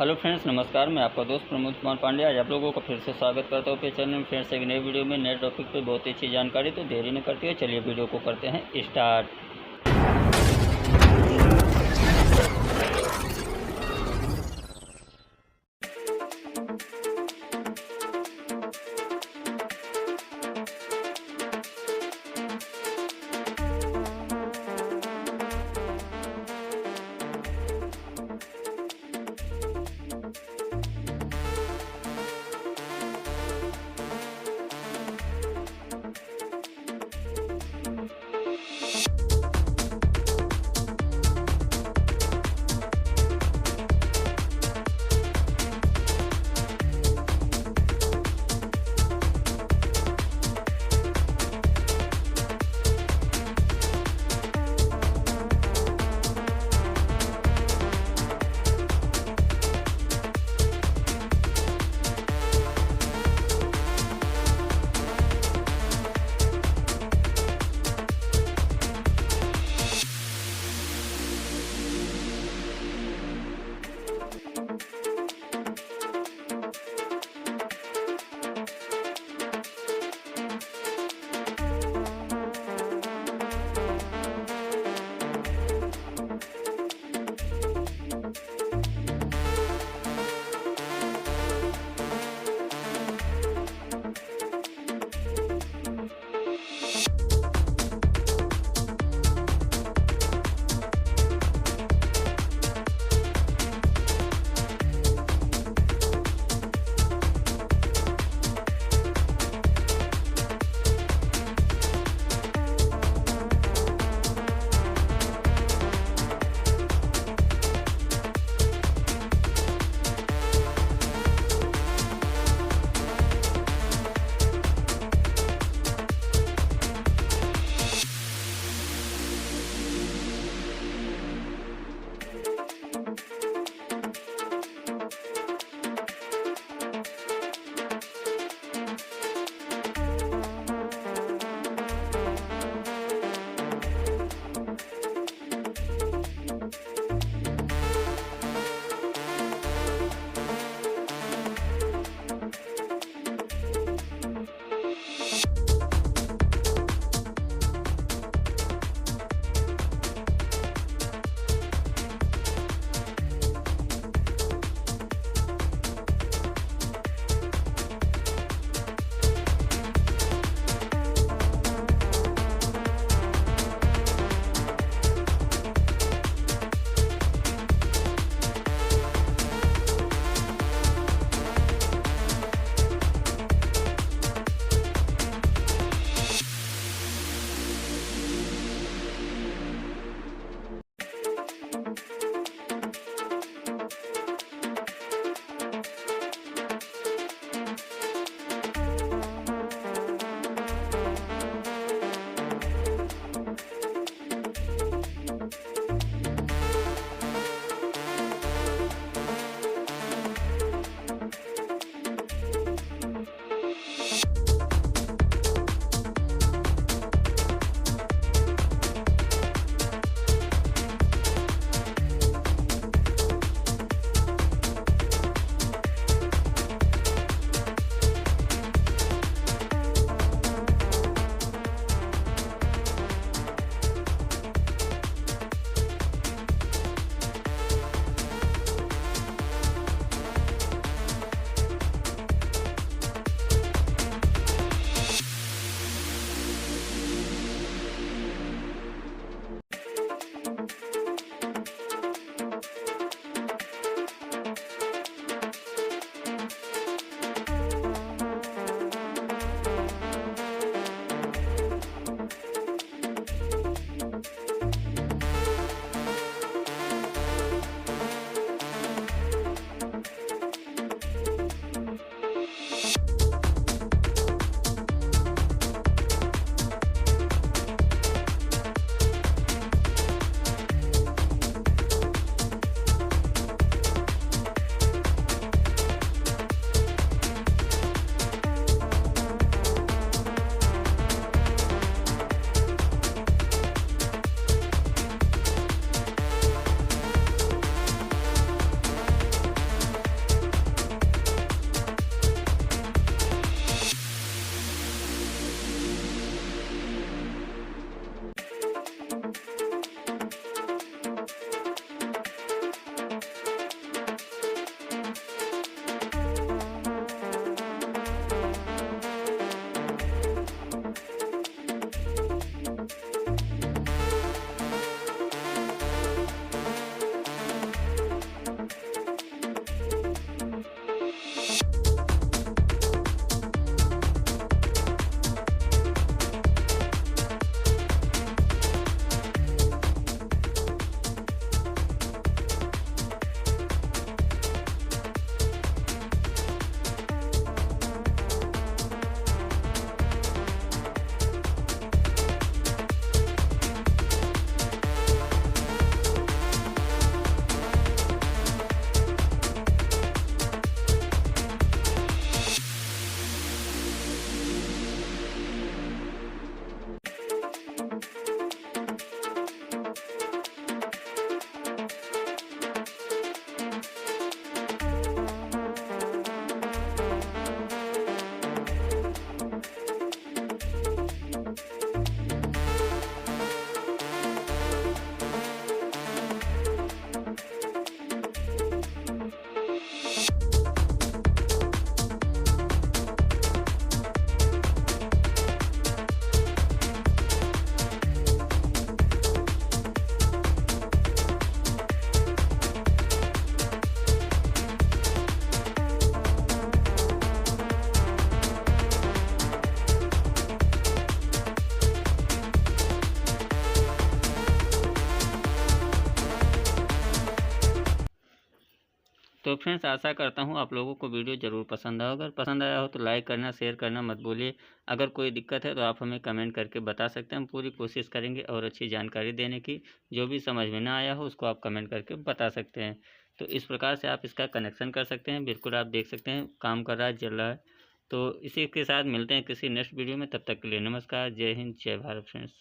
Hello friends, नमस्कार। मैं आपका दोस्त प्रमोद कुमार पांडे आज आप लोगों का फिर से स्वागत करता हूँ अपने चैनल में। फ्रेंड्स, एक नए वीडियो में नए टॉपिक पे बहुत ही अच्छी जानकारी, तो देरी न करते हुए चलिए वीडियो को करते हैं स्टार्ट। तो फ्रेंड्स आशा करता हूँ आप लोगों को वीडियो ज़रूर पसंद आया। अगर पसंद आया हो तो लाइक करना, शेयर करना मत भूलिए। अगर कोई दिक्कत है तो आप हमें कमेंट करके बता सकते हैं, हम पूरी कोशिश करेंगे और अच्छी जानकारी देने की। जो भी समझ में ना आया हो उसको आप कमेंट करके बता सकते हैं। तो इस प्रकार से आप इसका कनेक्शन कर सकते हैं। बिल्कुल आप देख सकते हैं काम कर रहा है, जल रहा है। तो इसी के साथ मिलते हैं किसी नेक्स्ट वीडियो में। तब तक के लिए नमस्कार, जय हिंद, जय भारत फ्रेंड्स।